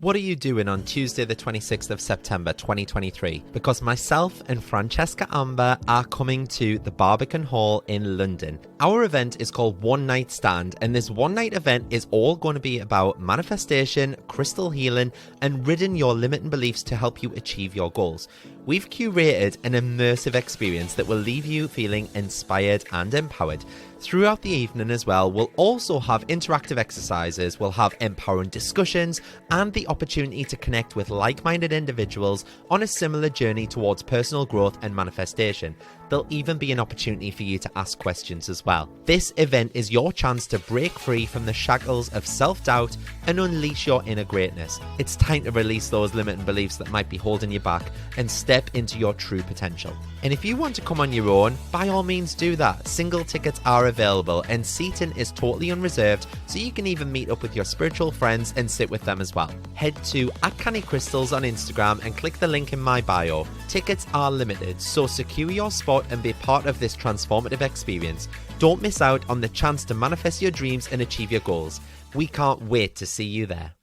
What are you doing on Tuesday the 26th of September 2023? Because myself and Francesca Amber are coming to the Barbican Hall in London. Our event is called One Night Stand, and this one night event is all going to be about manifestation, crystal healing, and ridding your limiting beliefs to help you achieve your goals. We've curated an immersive experience that will leave you feeling inspired and empowered. Throughout the evening as well, we'll also have interactive exercises, we'll have empowering discussions, and the opportunity to connect with like-minded individuals on a similar journey towards personal growth and manifestation. There'll even be an opportunity for you to ask questions as well. This event is your chance to break free from the shackles of self-doubt and unleash your inner greatness. It's time to release those limiting beliefs that might be holding you back and step into your true potential. And if you want to come on your own, by all means do that. Single tickets are available and seating is totally unreserved, so you can even meet up with your spiritual friends and sit with them as well. Head to @CannyCrystals on Instagram and click the link in my bio. Tickets are limited, so secure your spot and be part of this transformative experience. Don't miss out on the chance to manifest your dreams and achieve your goals. We can't wait to see you there.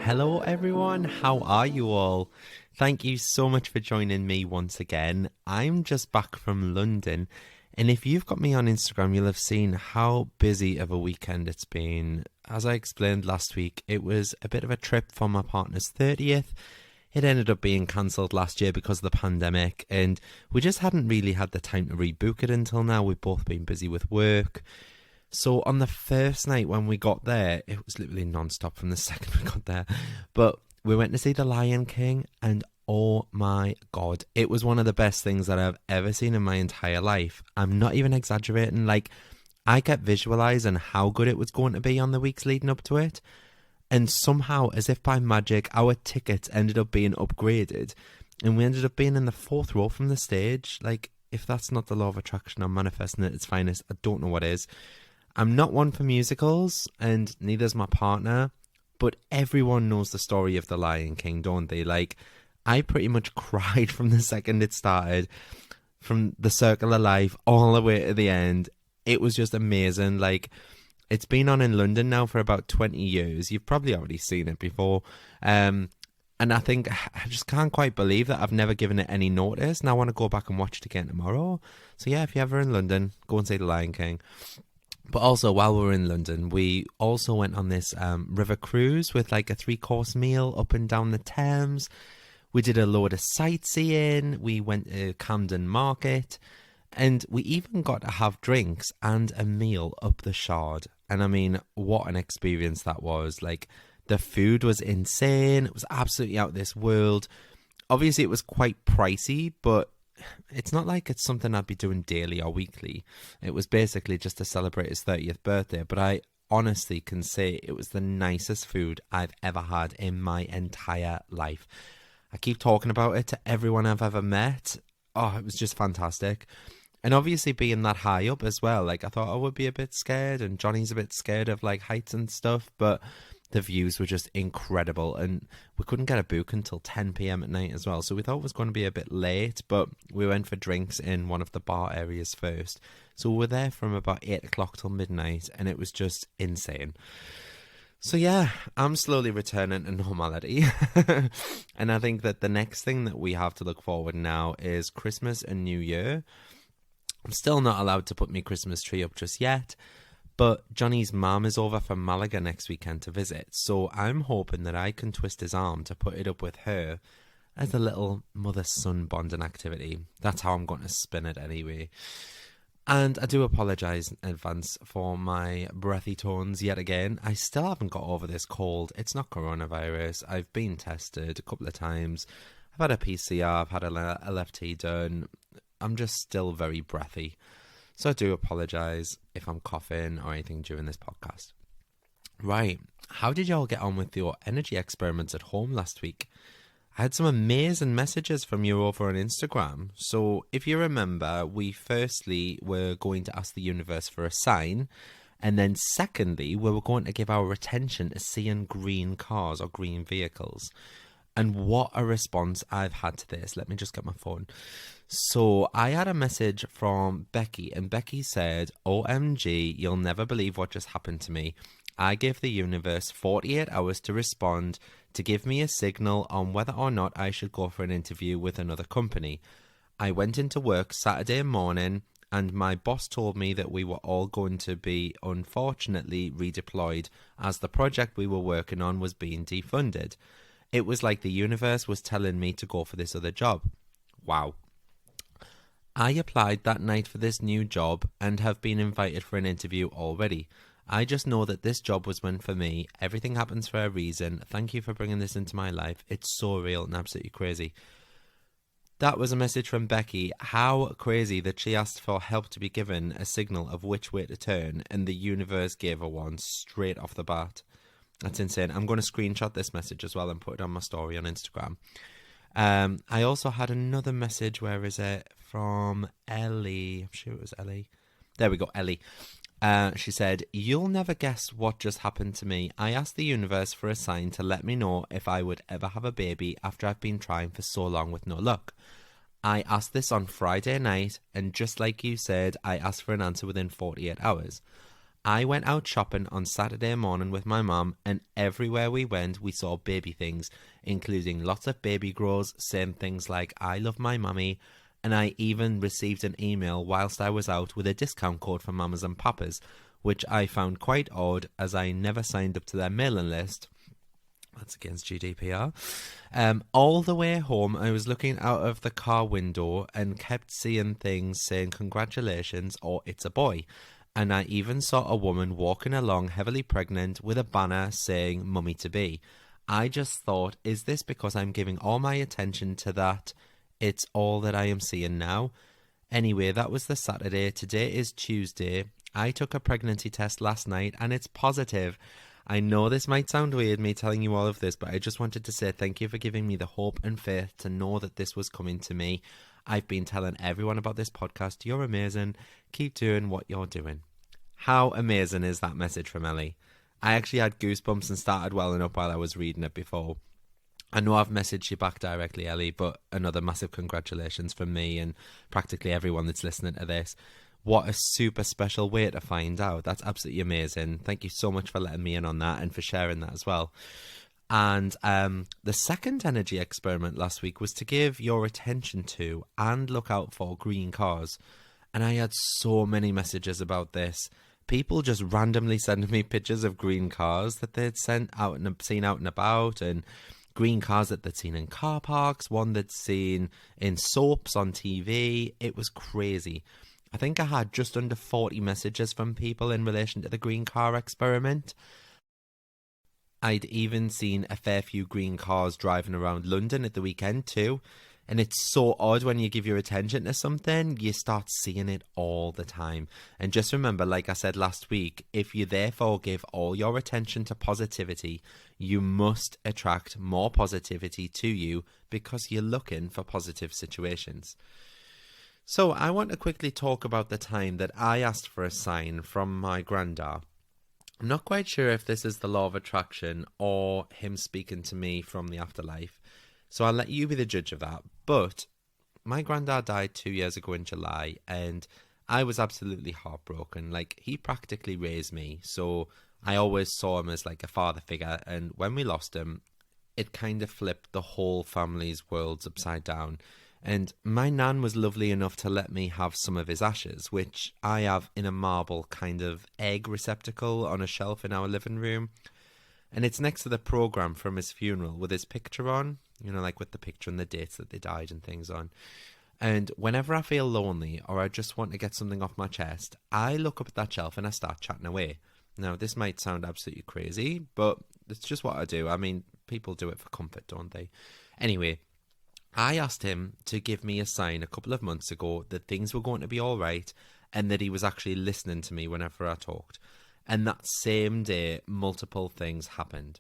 Hello everyone, how are you all? Thank you so much for joining me once again. I'm just back from London, and if you've got me on Instagram, you'll have seen how busy of a weekend it's been. As I explained last week, it was a bit of a trip for my partner's 30th. It ended up being cancelled last year because of the pandemic, and we just hadn't really had the time to rebook it until now. We've both been busy with work. So on the first night when we got there, it was literally non-stop from the second we got there. But we went to see The Lion King, and oh my God, it was one of the best things that I've ever seen in my entire life. I'm not even exaggerating. Like, I kept visualizing how good it was going to be on the weeks leading up to it. And somehow, as if by magic, our tickets ended up being upgraded. And we ended up being in the fourth row from the stage. Like, if that's not the law of attraction or manifesting at its finest, I don't know what is. I'm not one for musicals, and neither's my partner, but everyone knows the story of The Lion King, don't they? Like, I pretty much cried from the second it started, from the circle of life all the way to the end. It was just amazing. Like, it's been on in London now for about 20 years. You've probably already seen it before. And I think I just can't quite believe that I've never given it any notice, and I want to go back and watch it again tomorrow. So yeah, if you're ever in London, go and see The Lion King. But also, while we were in London, we also went on this river cruise with like a 3-course meal up and down the Thames. We did a load of sightseeing. We went to Camden Market. And we even got to have drinks and a meal up the Shard. And I mean, what an experience that was. Like, the food was insane. It was absolutely out of this world. Obviously, it was quite pricey, but it's not like it's something I'd be doing daily or weekly. It was basically just to celebrate his 30th birthday, but I honestly can say it was the nicest food I've ever had in my entire life. I keep talking about it to everyone I've ever met. Oh, it was just fantastic. And obviously being that high up as well, like, I thought I would be a bit scared, and Johnny's a bit scared of like heights and stuff, but the views were just incredible, and we couldn't get a book until 10 p.m. at night as well, so we thought it was going to be a bit late, but we went for drinks in one of the bar areas first. So we were there from about 8 o'clock till midnight, and it was just insane. So yeah, I'm slowly returning to normality. And I think that the next thing that we have to look forward now is Christmas and New Year. I'm still not allowed to put my Christmas tree up just yet, but Johnny's mum is over from Malaga next weekend to visit, so I'm hoping that I can twist his arm to put it up with her as a little mother-son bonding activity. That's how I'm going to spin it anyway. And I do apologise in advance for my breathy tones yet again. I still haven't got over this cold. It's not coronavirus. I've been tested a couple of times. I've had a PCR, I've had a LFT done. I'm just still very breathy. So I do apologise if I'm coughing or anything during this podcast. Right, how did y'all get on with your energy experiments at home last week? I had some amazing messages from you over on Instagram. So if you remember, we firstly were going to ask the universe for a sign, And then secondly, we were going to give our attention to seeing green cars or green vehicles. And what a response I've had to this. Let me just get my phone. So I had a message from Becky, and Becky said, OMG, you'll never believe what just happened to me. I gave the universe 48 hours to respond, to give me a signal on whether or not I should go for an interview with another company. I went into work Saturday morning, and my boss told me that we were all going to be unfortunately redeployed as the project we were working on was being defunded. It was like the universe was telling me to go for this other job. Wow. I applied that night for this new job and have been invited for an interview already. I just know that this job was meant for me. Everything happens for a reason. Thank you for bringing this into my life. It's so real and absolutely crazy. That was a message from Becky. How crazy that she asked for help to be given a signal of which way to turn, and the universe gave her one straight off the bat. That's insane. I'm going to screenshot this message as well and put it on my story on Instagram. I also had another message. Where is it? From Ellie. I'm sure it was Ellie. There we go, Ellie. She said, you'll never guess what just happened to me. I asked the universe for a sign to let me know if I would ever have a baby after I've been trying for so long with no luck. I asked this on Friday night, and just like you said, I asked for an answer within 48 hours. I went out shopping on Saturday morning with my mum, and everywhere we went we saw baby things, including lots of baby grows saying things like I love my mummy, and I even received an email whilst I was out with a discount code for mamas and papas, which I found quite odd as I never signed up to their mailing list. That's against GDPR. All the way home, I was looking out of the car window and kept seeing things saying congratulations or it's a boy. And I even saw a woman walking along heavily pregnant with a banner saying mummy to be. I just thought, is this because I'm giving all my attention to that? It's all that I am seeing now. Anyway, that was the Saturday. Today is Tuesday. I took a pregnancy test last night and it's positive. I know this might sound weird, me telling you all of this, but I just wanted to say thank you for giving me the hope and faith to know that this was coming to me. I've been telling everyone about this podcast. You're amazing. Keep doing what you're doing. How amazing is that message from Ellie? I actually had goosebumps and started welling up while I was reading it before. I know I've messaged you back directly, Ellie, but another massive congratulations from me and practically everyone that's listening to this. What a super special way to find out. That's absolutely amazing. Thank you so much for letting me in on that and for sharing that as well. And the second energy experiment last week was to give your attention to and look out for green cars. And I had so many messages about this. People just randomly sending me pictures of green cars that they'd seen out and about, and green cars that they'd seen in car parks, one they'd seen in soaps on TV. It was crazy. I think I had just under 40 messages from people in relation to the green car experiment. I'd even seen a fair few green cars driving around London at the weekend too. And it's so odd when you give your attention to something, you start seeing it all the time. And just remember, like I said last week, if you therefore give all your attention to positivity, you must attract more positivity to you because you're looking for positive situations. So I want to quickly talk about the time that I asked for a sign from my granddad. I'm not quite sure if this is the law of attraction or him speaking to me from the afterlife. So I'll let you be the judge of that. But my granddad died 2 years ago in July, and I was absolutely heartbroken. Like, he practically raised me, so I always saw him as like a father figure. And when we lost him, it kind of flipped the whole family's worlds upside down. And my nan was lovely enough to let me have some of his ashes, which I have in a marble kind of egg receptacle on a shelf in our living room. And it's next to the programme from his funeral with his picture on, you know, like with the picture and the dates that they died and things on. And whenever I feel lonely or I just want to get something off my chest, I look up at that shelf and I start chatting away. Now, this might sound absolutely crazy, but it's just what I do. I mean, people do it for comfort, don't they? Anyway, I asked him to give me a sign a couple of months ago that things were going to be all right and that he was actually listening to me whenever I talked. And that same day, multiple things happened.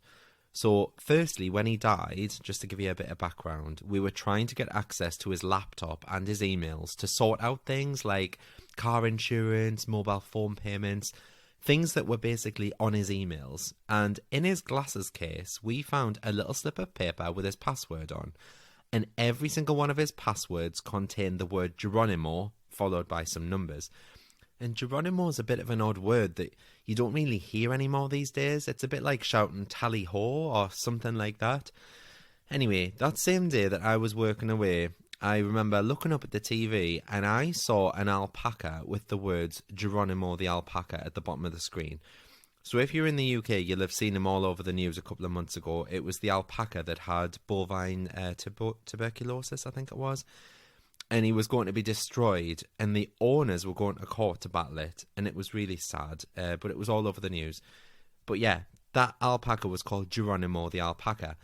So, firstly, when he died, just to give you a bit of background, we were trying to get access to his laptop and his emails to sort out things like car insurance, mobile phone payments, things that were basically on his emails. And in his glasses case, we found a little slip of paper with his password on. And every single one of his passwords contained the word Geronimo, followed by some numbers. And Geronimo is a bit of an odd word that you don't really hear anymore these days. It's a bit like shouting tally ho or something like that. Anyway, that same day that I was working away, I remember looking up at the TV and I saw an alpaca with the words Geronimo the alpaca at the bottom of the screen. So if you're in the UK, you'll have seen him all over the news a couple of months ago. It was the alpaca that had bovine tuberculosis, I think it was. And he was going to be destroyed, and the owners were going to court to battle it, and it was really sad, but it was all over the news. But yeah, that alpaca was called Geronimo the alpaca.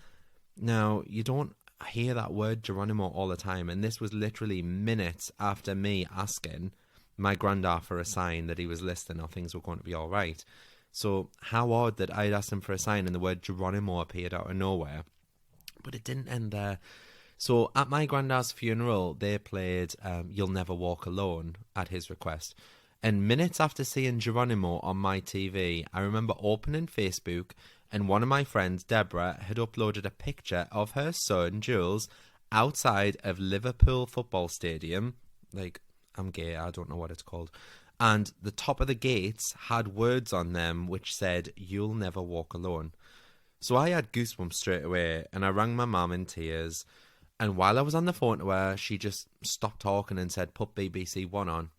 Now, you don't hear that word Geronimo all the time, and this was literally minutes after me asking my granddad for a sign that he was listening or things were going to be all right. So how odd that I'd asked him for a sign and the word Geronimo appeared out of nowhere. But it didn't end there. So at my granddad's funeral, they played You'll Never Walk Alone at his request. And minutes after seeing Geronimo on my TV, I remember opening Facebook and one of my friends, Deborah, had uploaded a picture of her son, Jules, outside of Liverpool Football Stadium. Like, I'm gay, I don't know what it's called. And the top of the gates had words on them which said, You'll Never Walk Alone. So I had goosebumps straight away, and I rang my mum in tears. And while I was on the phone to her, she just stopped talking and said, put BBC One on.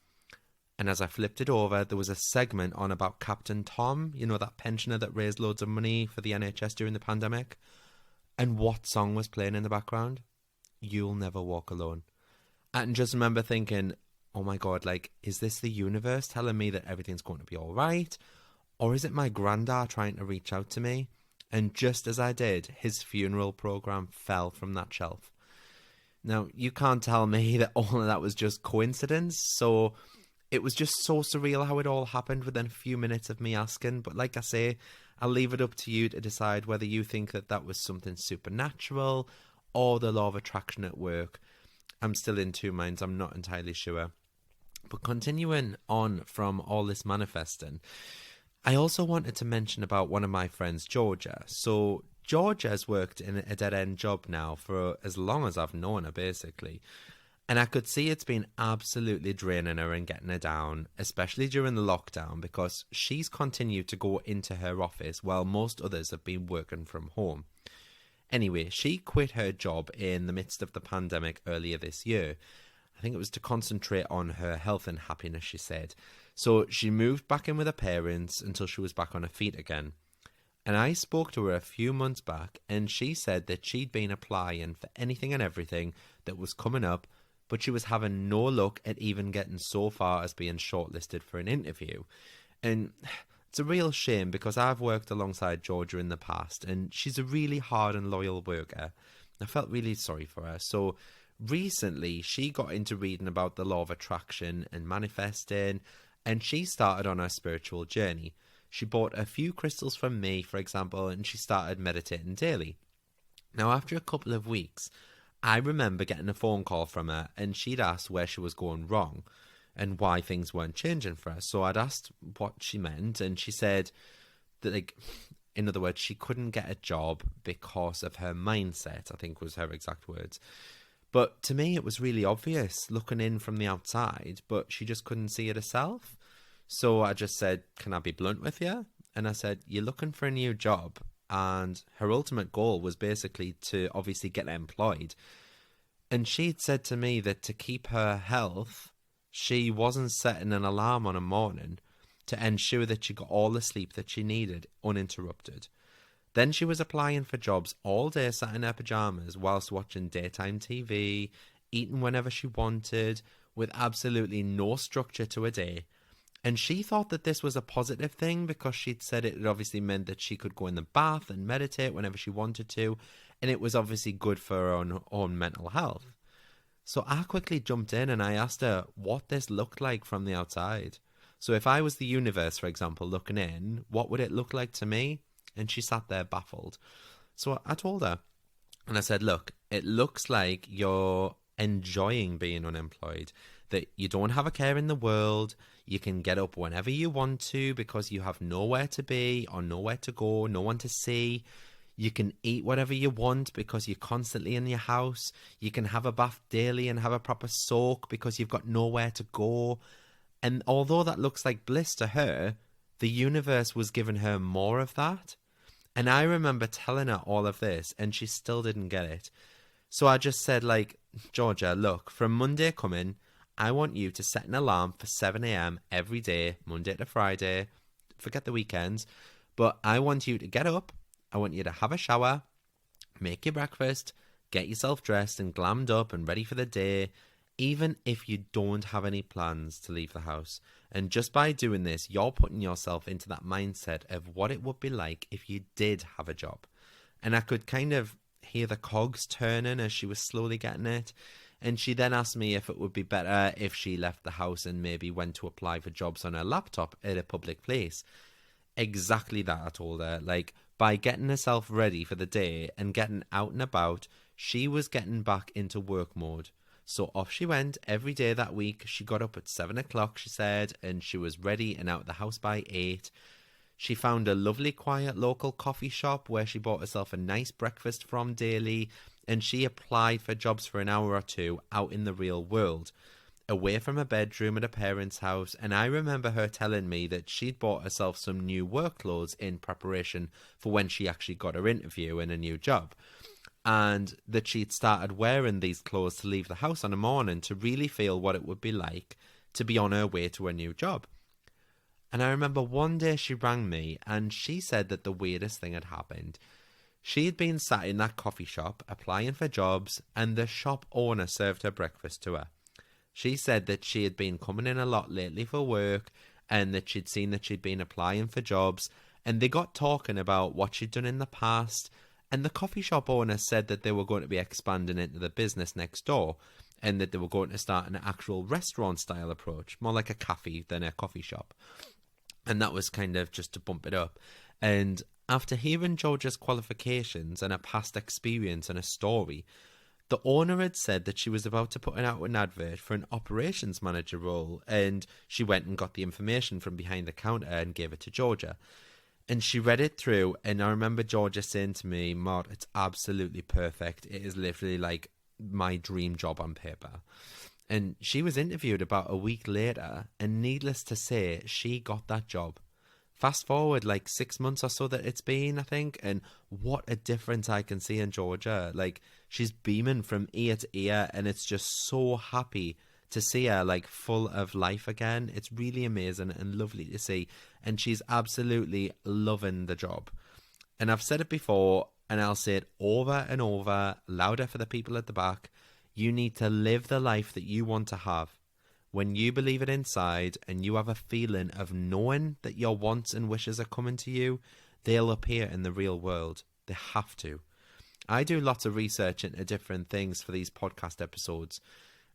And as I flipped it over, there was a segment on about Captain Tom, you know, that pensioner that raised loads of money for the NHS during the pandemic. And what song was playing in the background? You'll Never Walk Alone. And just remember thinking, oh my God, like, is this the universe telling me that everything's going to be all right? Or is it my granddad trying to reach out to me? And just as I did, his funeral programme fell from that shelf. Now, you can't tell me that all of that was just coincidence, so it was just so surreal how it all happened within a few minutes of me asking. But like I say, I'll leave it up to you to decide whether you think that that was something supernatural or the law of attraction at work. I'm still in two minds, I'm not entirely sure. But continuing on from all this manifesting, I also wanted to mention about one of my friends, Georgia. So Georgia has worked in a dead-end job now for as long as I've known her, basically. And I could see it's been absolutely draining her and getting her down, especially during the lockdown, because she's continued to go into her office while most others have been working from home. Anyway, she quit her job in the midst of the pandemic earlier this year. I think it was to concentrate on her health and happiness, she said. So she moved back in with her parents until she was back on her feet again. And I spoke to her a few months back, and she said that she'd been applying for anything and everything that was coming up, but she was having no luck at even getting so far as being shortlisted for an interview. And it's a real shame because I've worked alongside Georgia in the past, and she's a really hard and loyal worker. I felt really sorry for her. So recently, she got into reading about the law of attraction and manifesting, and she started on her spiritual journey. She bought a few crystals from me, for example, and she started meditating daily. Now, after a couple of weeks, I remember getting a phone call from her, and she'd asked where she was going wrong and why things weren't changing for her. So I'd asked what she meant, and she said that, like, in other words, she couldn't get a job because of her mindset, I think was her exact words. But to me, it was really obvious looking in from the outside, but she just couldn't see it herself. So I just said, can I be blunt with you? And I said, you're looking for a new job. And her ultimate goal was basically to obviously get employed. And she'd said to me that to keep her health, she wasn't setting an alarm on a morning to ensure that she got all the sleep that she needed uninterrupted. Then she was applying for jobs all day, sat in her pajamas whilst watching daytime TV, eating whenever she wanted, with absolutely no structure to a day. And she thought that this was a positive thing because she'd said it obviously meant that she could go in the bath and meditate whenever she wanted to. And it was obviously good for her own mental health. So I quickly jumped in and I asked her what this looked like from the outside. So if I was the universe, for example, looking in, what would it look like to me? And she sat there baffled. So I told her, and I said, look, it looks like you're enjoying being unemployed. that you don't have a care in the world. You can get up whenever you want to because you have nowhere to be or nowhere to go, no one to see. You can eat whatever you want because you're constantly in your house. You can have a bath daily and have a proper soak because you've got nowhere to go. And although that looks like bliss to her, the universe was giving her more of that. And I remember telling her all of this and she still didn't get it. So I just said, like, Georgia, look, from Monday coming, I want you to set an alarm for 7 a.m. every day, Monday to Friday. Forget the weekends. But I want you to get up. I want you to have a shower, make your breakfast, get yourself dressed and glammed up and ready for the day, even if you don't have any plans to leave the house. And just by doing this, you're putting yourself into that mindset of what it would be like if you did have a job. And I could kind of hear the cogs turning as she was slowly getting it. And she then asked me if it would be better if she left the house and maybe went to apply for jobs on her laptop at a public place. Exactly that, I told her. Like, by getting herself ready for the day and getting out and about, she was getting back into work mode. So off she went every day that week. She got up at 7 o'clock, she said, and she was ready and out of the house by 8. She found a lovely, quiet local coffee shop where she bought herself a nice breakfast from daily, and she applied for jobs for an hour or two out in the real world, away from her bedroom at her parents' house. And I remember her telling me that she'd bought herself some new work clothes in preparation for when she actually got her interview in a new job, and that she'd started wearing these clothes to leave the house on a morning to really feel what it would be like to be on her way to a new job. And I remember one day she rang me and she said that the weirdest thing had happened. She had been sat in that coffee shop applying for jobs, and the shop owner served her breakfast to her. She said that she had been coming in a lot lately for work and that she'd seen that she'd been applying for jobs, and they got talking about what she'd done in the past. And the coffee shop owner said that they were going to be expanding into the business next door and that they were going to start an actual restaurant-style approach, more like a cafe than a coffee shop. And that was kind of just to bump it up. And after hearing Georgia's qualifications and her past experience and her story, the owner had said that she was about to put out an advert for an operations manager role, and she went and got the information from behind the counter and gave it to Georgia. And she read it through, and I remember Georgia saying to me, "Mart, it's absolutely perfect. It is literally like my dream job on paper." And she was interviewed about a week later, and needless to say, she got that job. Fast forward like 6 months or so that it's been, I think, and what a difference I can see in Georgia. Like, she's beaming from ear to ear, and it's just so happy to see her like full of life again. It's really amazing and lovely to see, and she's absolutely loving the job. And I've said it before, and I'll say it over and over, louder for the people at the back. You need to live the life that you want to have. When you believe it inside and you have a feeling of knowing that your wants and wishes are coming to you, they'll appear in the real world. They have to. I do lots of research into different things for these podcast episodes,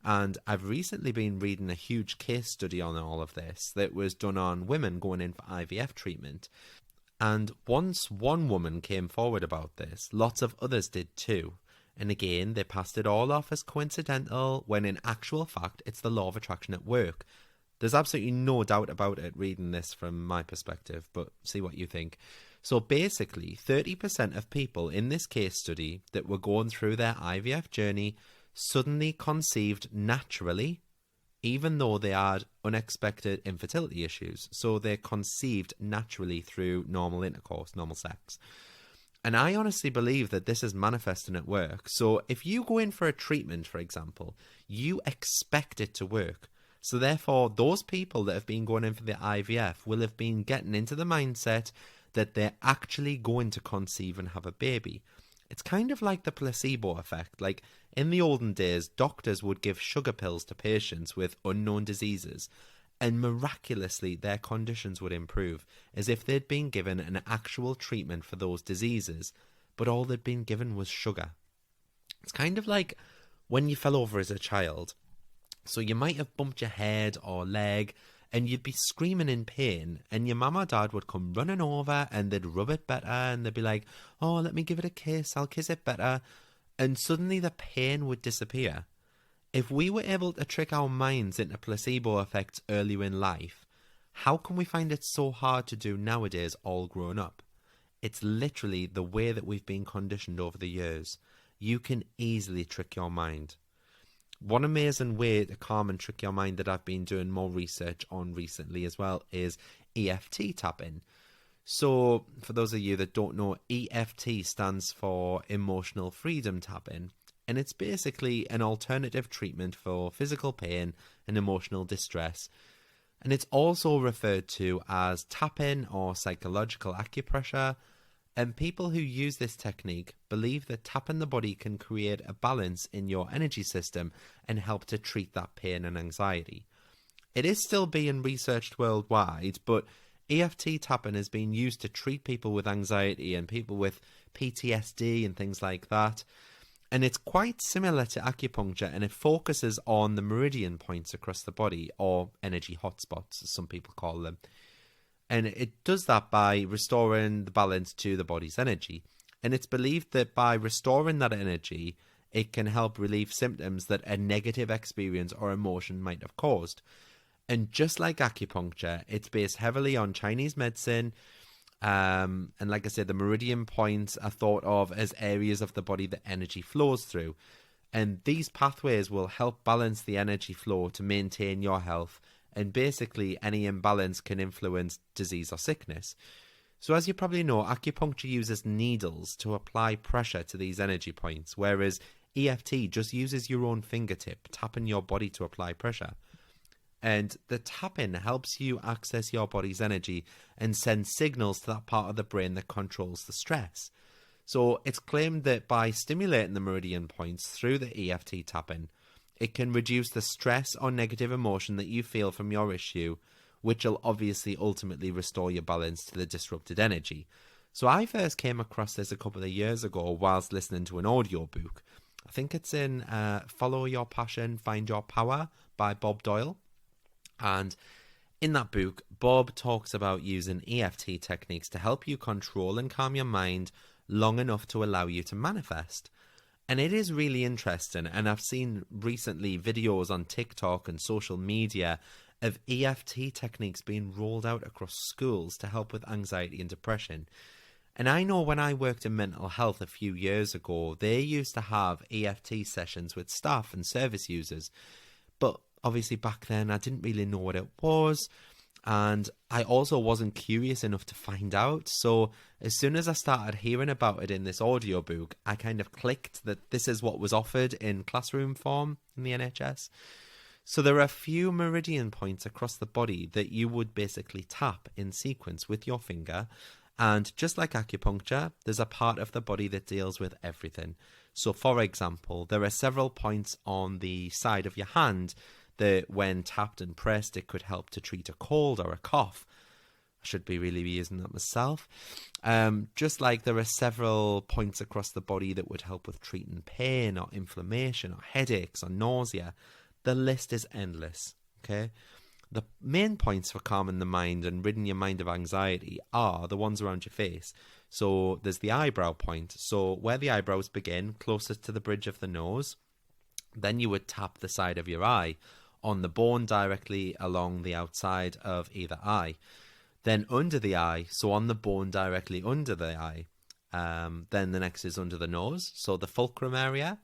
and I've recently been reading a huge case study on all of this that was done on women going in for IVF treatment. And once one woman came forward about this, lots of others did too. And again, they passed it all off as coincidental, when in actual fact, it's the law of attraction at work. There's absolutely no doubt about it reading this from my perspective, but see what you think. So basically, 30% of people in this case study that were going through their IVF journey suddenly conceived naturally, even though they had unexpected infertility issues. So they conceived naturally through normal intercourse, normal sex. And I honestly believe that this is manifesting at work. So if you go in for a treatment, for example, you expect it to work. So therefore, those people that have been going in for the IVF will have been getting into the mindset that they're actually going to conceive and have a baby. It's kind of like the placebo effect. Like, in the olden days, doctors would give sugar pills to patients with unknown diseases, and miraculously their conditions would improve, as if they'd been given an actual treatment for those diseases, but all they'd been given was sugar. It's kind of like when you fell over as a child. So you might have bumped your head or leg, and you'd be screaming in pain, and your mum or dad would come running over, and they'd rub it better, and they'd be like, "Oh, let me give it a kiss, I'll kiss it better." And suddenly the pain would disappear. If we were able to trick our minds into placebo effects earlier in life, how can we find it so hard to do nowadays all grown up? It's literally the way that we've been conditioned over the years. You can easily trick your mind. One amazing way to calm and trick your mind that I've been doing more research on recently as well is EFT tapping. So, for those of you that don't know, EFT stands for Emotional Freedom Tapping, and it's basically an alternative treatment for physical pain and emotional distress. And it's also referred to as tapping or psychological acupressure. And people who use this technique believe that tapping the body can create a balance in your energy system and help to treat that pain and anxiety. It is still being researched worldwide, but EFT tapping has been used to treat people with anxiety and people with PTSD and things like that. And it's quite similar to acupuncture, and it focuses on the meridian points across the body, or energy hotspots, as some people call them. And it does that by restoring the balance to the body's energy. And it's believed that by restoring that energy, it can help relieve symptoms that a negative experience or emotion might have caused. And just like acupuncture, it's based heavily on Chinese medicine. And like I said, the meridian points are thought of as areas of the body that energy flows through. And these pathways will help balance the energy flow to maintain your health. And basically, any imbalance can influence disease or sickness. So as you probably know, acupuncture uses needles to apply pressure to these energy points, whereas EFT just uses your own fingertip, tapping your body to apply pressure. And the tapping helps you access your body's energy and send signals to that part of the brain that controls the stress. So it's claimed that by stimulating the meridian points through the EFT tapping, it can reduce the stress or negative emotion that you feel from your issue, which will obviously ultimately restore your balance to the disrupted energy. So I first came across this a couple of years ago whilst listening to an audiobook. I think it's in Follow Your Passion, Find Your Power by Bob Doyle. And in that book, Bob talks about using EFT techniques to help you control and calm your mind long enough to allow you to manifest. And it is really interesting, and I've seen recently videos on TikTok and social media of EFT techniques being rolled out across schools to help with anxiety and depression. And I know when I worked in mental health a few years ago, they used to have EFT sessions with staff and service users. But obviously back then I didn't really know what it was. And I also wasn't curious enough to find out. So as soon as I started hearing about it in this audiobook, I kind of clicked that this is what was offered in classroom form in the NHS. So there are a few meridian points across the body that you would basically tap in sequence with your finger. And just like acupuncture, there's a part of the body that deals with everything. So for example, there are several points on the side of your hand that when tapped and pressed, it could help to treat a cold or a cough. I should be really using that myself. Just like there are several points across the body that would help with treating pain or inflammation or headaches or nausea. The list is endless, okay? The main points for calming the mind and ridding your mind of anxiety are the ones around your face. So there's the eyebrow point. So where the eyebrows begin, closest to the bridge of the nose, then you would tap the side of your eye on the bone directly along the outside of either eye. Then under the eye, so on the bone directly under the eye. Then the next is under the nose, so the fulcrum area,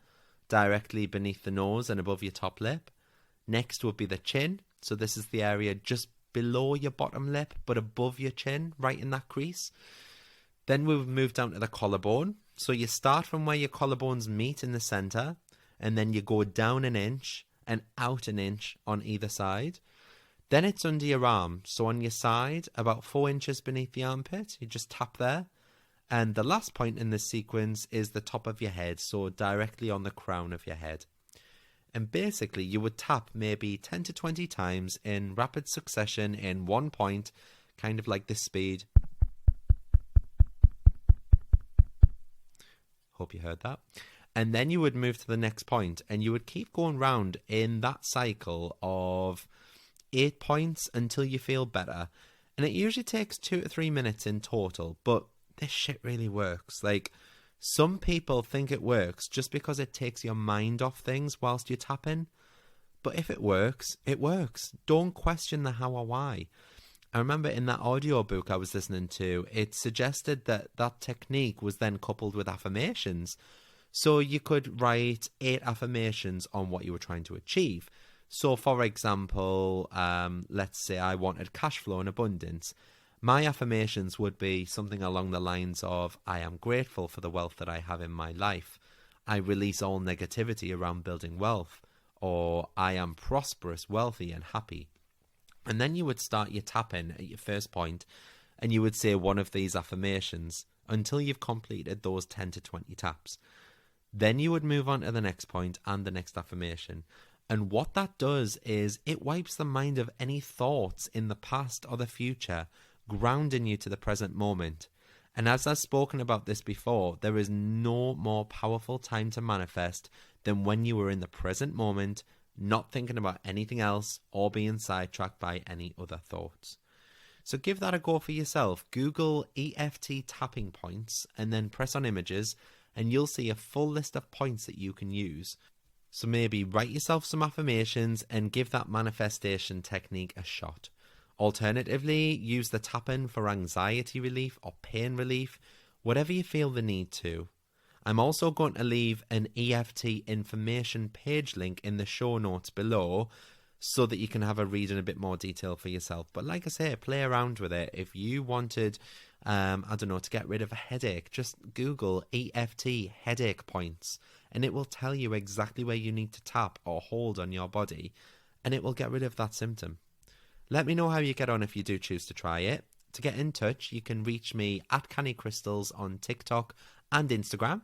directly beneath the nose and above your top lip. Next would be the chin, so this is the area just below your bottom lip, but above your chin, right in that crease. Then we would move down to the collarbone. So you start from where your collarbones meet in the center, and then you go down an inch and out an inch on either side. Then it's under your arm, so on your side, about 4 inches beneath the armpit, you just tap there. And the last point in this sequence is the top of your head, so directly on the crown of your head. And basically, you would tap maybe 10 to 20 times in rapid succession in one point, kind of like this speed. Hope you heard that. And then you would move to the next point, and you would keep going round in that cycle of 8 points until you feel better. And it usually takes 2 to 3 minutes in total, but this shit really works. Like, Some people think it works just because it takes your mind off things whilst you're tapping. But if it works, it works. Don't question the how or why. I remember in that audiobook I was listening to, it suggested that that technique was then coupled with affirmations. So you could write 8 affirmations on what you were trying to achieve. So for example, let's say I wanted cash flow and abundance. My affirmations would be something along the lines of, I am grateful for the wealth that I have in my life. I release all negativity around building wealth. Or I am prosperous, wealthy and happy. And then you would start your tapping at your first point, and you would say one of these affirmations until you've completed those 10 to 20 taps. Then you would move on to the next point and the next affirmation. And what that does is it wipes the mind of any thoughts in the past or the future, grounding you to the present moment. And as I've spoken about this before, there is no more powerful time to manifest than when you are in the present moment, not thinking about anything else or being sidetracked by any other thoughts. So give that a go for yourself. Google EFT tapping points and then press on images and you'll see a full list of points that you can use. So maybe write yourself some affirmations and give that manifestation technique a shot. Alternatively, use the tapping for anxiety relief or pain relief, whatever you feel the need to. I'm also going to leave an EFT information page link in the show notes below so that you can have a read in a bit more detail for yourself. But like I say, play around with it. If you wanted, to get rid of a headache, just Google EFT headache points and it will tell you exactly where you need to tap or hold on your body and it will get rid of that symptom. Let me know how you get on if you do choose to try it. To get in touch, you can reach me at Canny Crystals on TikTok and Instagram,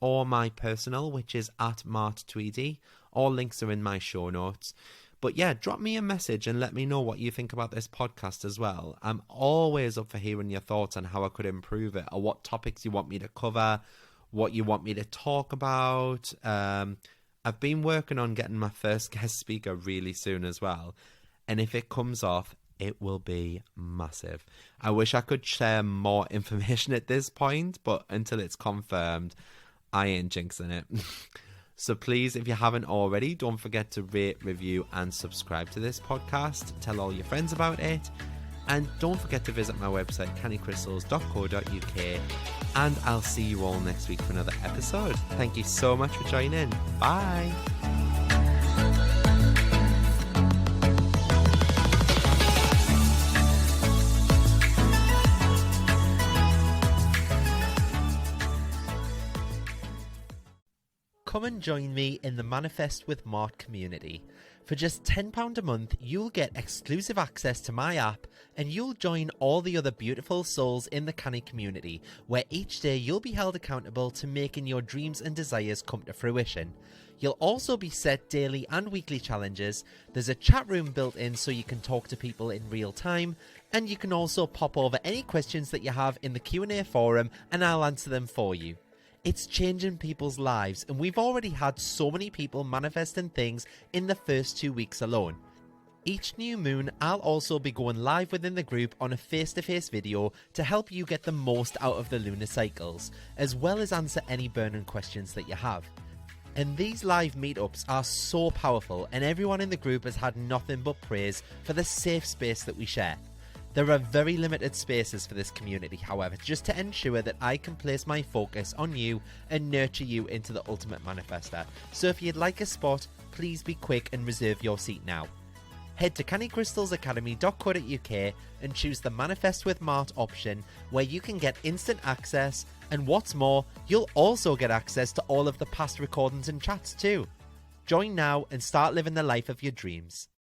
or my personal, which is at Mart Tweedy. All links are in my show notes. But yeah, drop me a message and let me know what you think about this podcast as well. I'm always up for hearing your thoughts on how I could improve it, or what topics you want me to cover, what you want me to talk about. I've been working on getting my first guest speaker really soon as well. And if it comes off, it will be massive. I wish I could share more information at this point, but until it's confirmed, I ain't jinxing it. So please, if you haven't already, don't forget to rate, review, and subscribe to this podcast. Tell all your friends about it. And don't forget to visit my website, cannycrystals.co.uk. And I'll see you all next week for another episode. Thank you so much for joining. Bye. Come and join me in the Manifest with Mart community. For just £10 a month, you'll get exclusive access to my app and you'll join all the other beautiful souls in the Canny community, where each day you'll be held accountable to making your dreams and desires come to fruition. You'll also be set daily and weekly challenges. There's a chat room built in so you can talk to people in real time, and you can also pop over any questions that you have in the Q&A forum and I'll answer them for you. It's changing people's lives, and we've already had so many people manifesting things in the first 2 weeks alone. Each new moon, I'll also be going live within the group on a face-to-face video to help you get the most out of the lunar cycles, as well as answer any burning questions that you have. And these live meetups are so powerful, and everyone in the group has had nothing but praise for the safe space that we share. There are very limited spaces for this community, however, just to ensure that I can place my focus on you and nurture you into the ultimate manifester. So if you'd like a spot, please be quick and reserve your seat now. Head to cannycrystalsacademy.co.uk and choose the Manifest with Mart option, where you can get instant access, and what's more, you'll also get access to all of the past recordings and chats too. Join now and start living the life of your dreams.